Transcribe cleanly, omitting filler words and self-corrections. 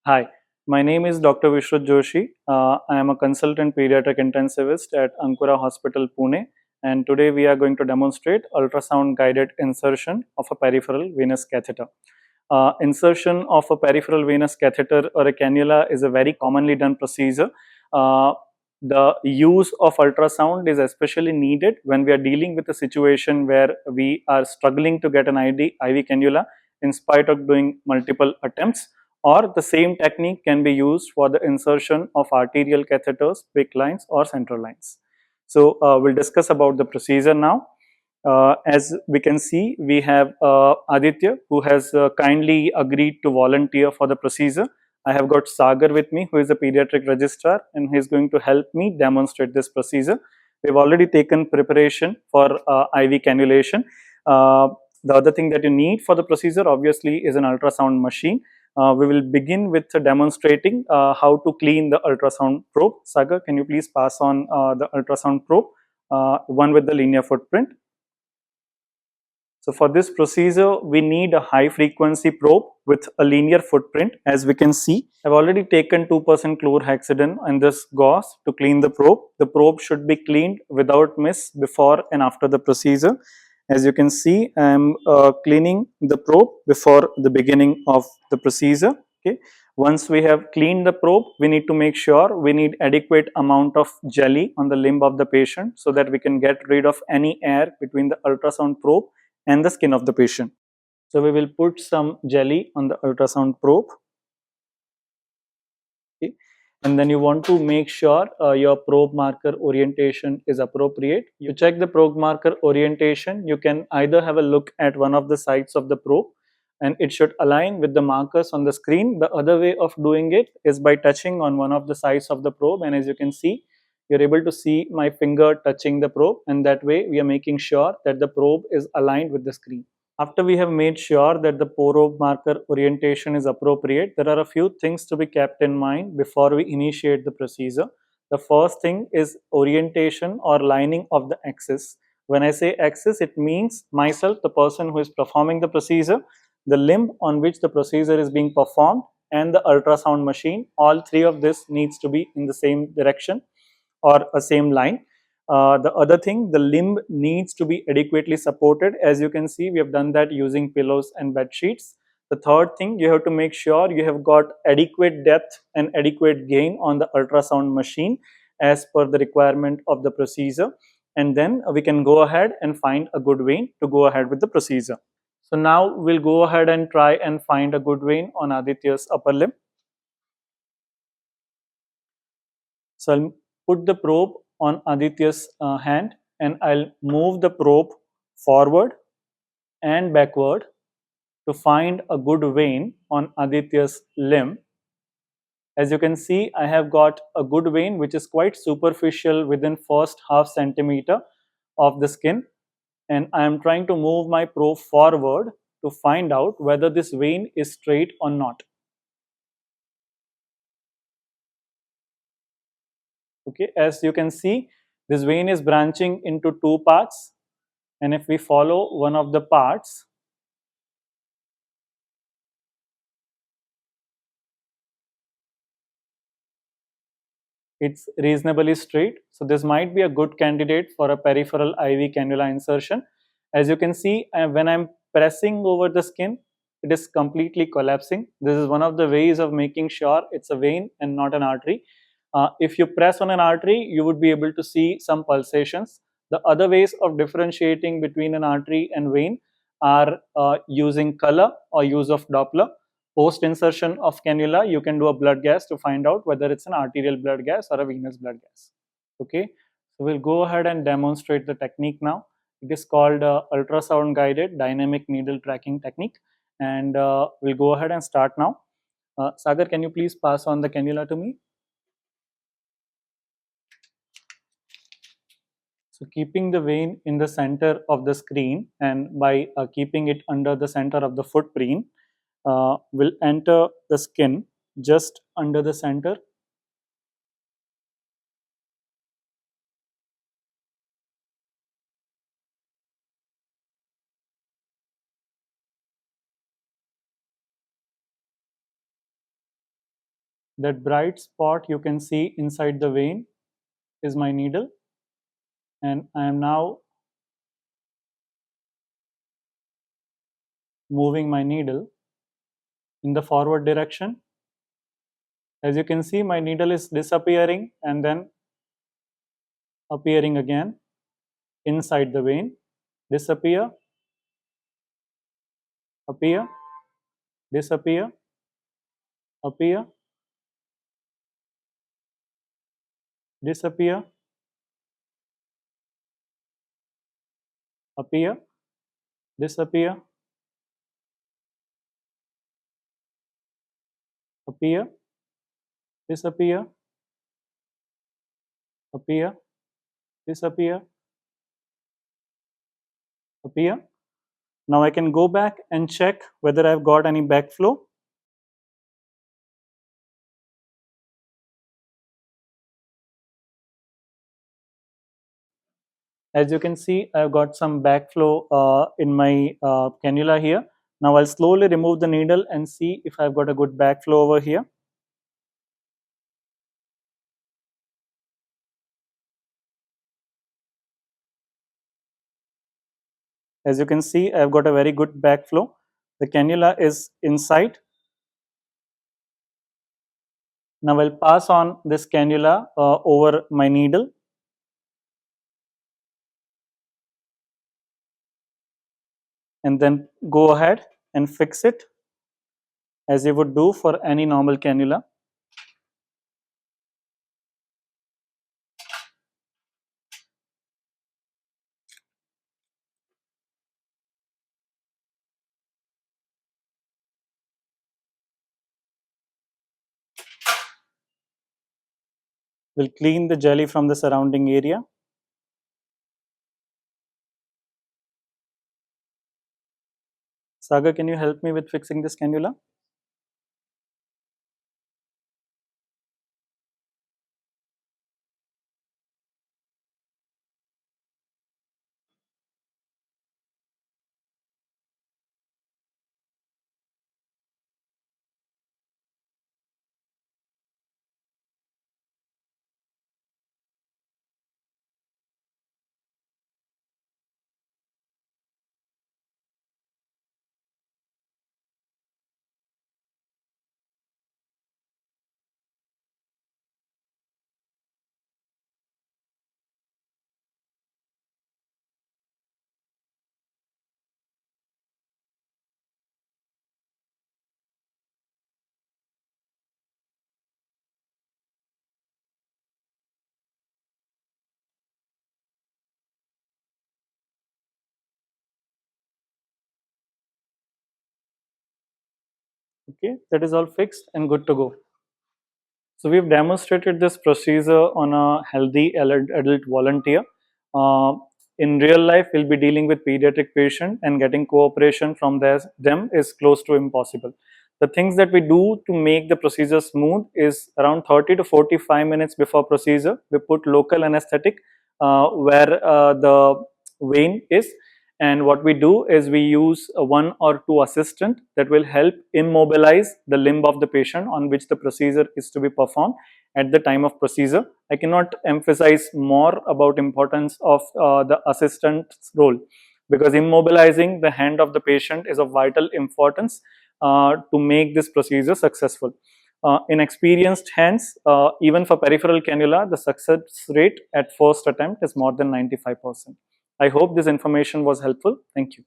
Hi, my name is Dr. Vishrut Joshi. I am a consultant pediatric intensivist at Ankura Hospital, Pune, and today we are going to demonstrate ultrasound-guided insertion of a peripheral venous catheter. Insertion of a peripheral venous catheter or a cannula is a very commonly done procedure. The use of ultrasound is especially needed when we are dealing with a situation where we are struggling to get an IV cannula in spite of doing multiple attempts, or the same technique can be used for the insertion of arterial catheters, PICC lines or central lines. So we'll discuss about the procedure now. As we can see, we have Aditya, who has kindly agreed to volunteer for the procedure. I have got Sagar with me, who is a pediatric registrar, and he is going to help me demonstrate this procedure. We've already taken preparation for IV cannulation. The other thing that you need for the procedure obviously is an ultrasound machine. We will begin with demonstrating how to clean the ultrasound probe. Sagar, can you please pass on the ultrasound probe, one with the linear footprint. So for this procedure, we need a high frequency probe with a linear footprint. As we can see, I've already taken 2% chlorhexidine and this gauze to clean the probe. The probe should be cleaned without miss before and after the procedure. As you can see, I'm cleaning the probe before the beginning of the procedure. Okay. Once we have cleaned the probe, we need to make sure we need adequate amount of jelly on the limb of the patient so that we can get rid of any air between the ultrasound probe and the skin of the patient. So we will put some jelly on the ultrasound probe. Okay. And then you want to make sure your probe marker orientation is appropriate. You check the probe marker orientation. You can either have a look at one of the sides of the probe and it should align with the markers on the screen. The other way of doing it is by touching on one of the sides of the probe, and as you can see, you're able to see my finger touching the probe, and that way we are making sure that the probe is aligned with the screen. After we have made sure that the probe marker orientation is appropriate, there are a few things to be kept in mind before we initiate the procedure. The first thing is orientation or lining of the axis. When I say axis, it means myself, the person who is performing the procedure, the limb on which the procedure is being performed, and the ultrasound machine. All three of this needs to be in the same direction or a same line. The other thing, the limb needs to be adequately supported. As you can see, we have done that using pillows and bed sheets. The third thing, you have to make sure you have got adequate depth and adequate gain on the ultrasound machine as per the requirement of the procedure. And then we can go ahead and find a good vein to go ahead with the procedure. So now we'll go ahead and try and find a good vein on Aditya's upper limb. So I'll put the probe on Aditya's hand and I'll move the probe forward and backward to find a good vein on Aditya's limb. As you can see, I have got a good vein which is quite superficial within first half centimeter of the skin, and I am trying to move my probe forward to find out whether this vein is straight or not. Okay, as you can see, this vein is branching into two parts, and if we follow one of the parts, it's reasonably straight. So this might be a good candidate for a peripheral IV cannula insertion. As you can see, when I'm pressing over the skin, it is completely collapsing. This is one of the ways of making sure it's a vein and not an artery. If you press on an artery, you would be able to see some pulsations. The other ways of differentiating between an artery and vein are using color or use of Doppler. Post insertion of cannula, you can do a blood gas to find out whether it's an arterial blood gas or a venous blood gas. Okay, so we'll go ahead and demonstrate the technique now. It is called ultrasound guided dynamic needle tracking technique, and we'll go ahead and start now. Sagar, can you please pass on the cannula to me? So keeping the vein in the center of the screen, and by keeping it under the center of the footprint, will enter the skin just under the center. That bright spot you can see inside the vein is my needle, and I am now moving my needle in the forward direction. As you can see, my needle is disappearing and then appearing again inside the vein. Disappear, appear, disappear, appear, disappear, appear, disappear, appear, disappear, appear, disappear, appear. Now I can go back and check whether I've got any backflow. As you can see, I've got some backflow in my cannula here. Now I'll slowly remove the needle and see if I've got a good backflow over here. As you can see, I've got a very good backflow. The cannula is inside. Now I'll pass on this cannula over my needle. And then go ahead and fix it as you would do for any normal cannula. We'll clean the jelly from the surrounding area. Sagar, can you help me with fixing this cannula? Okay, that is all fixed and good to go. So we've demonstrated this procedure on a healthy adult volunteer. Uh, in real life, we'll be dealing with pediatric patient, and getting cooperation from them is close to impossible. The things that we do to make the procedure smooth is around 30 to 45 minutes before procedure, we put local anesthetic where the vein is, and what we do is we use one or two assistant that will help immobilize the limb of the patient on which the procedure is to be performed at the time of procedure. I cannot emphasize more about importance of the assistant's role, because immobilizing the hand of the patient is of vital importance to make this procedure successful. In experienced hands, even for peripheral cannula, the success rate at first attempt is more than 95%. I hope this information was helpful. Thank you.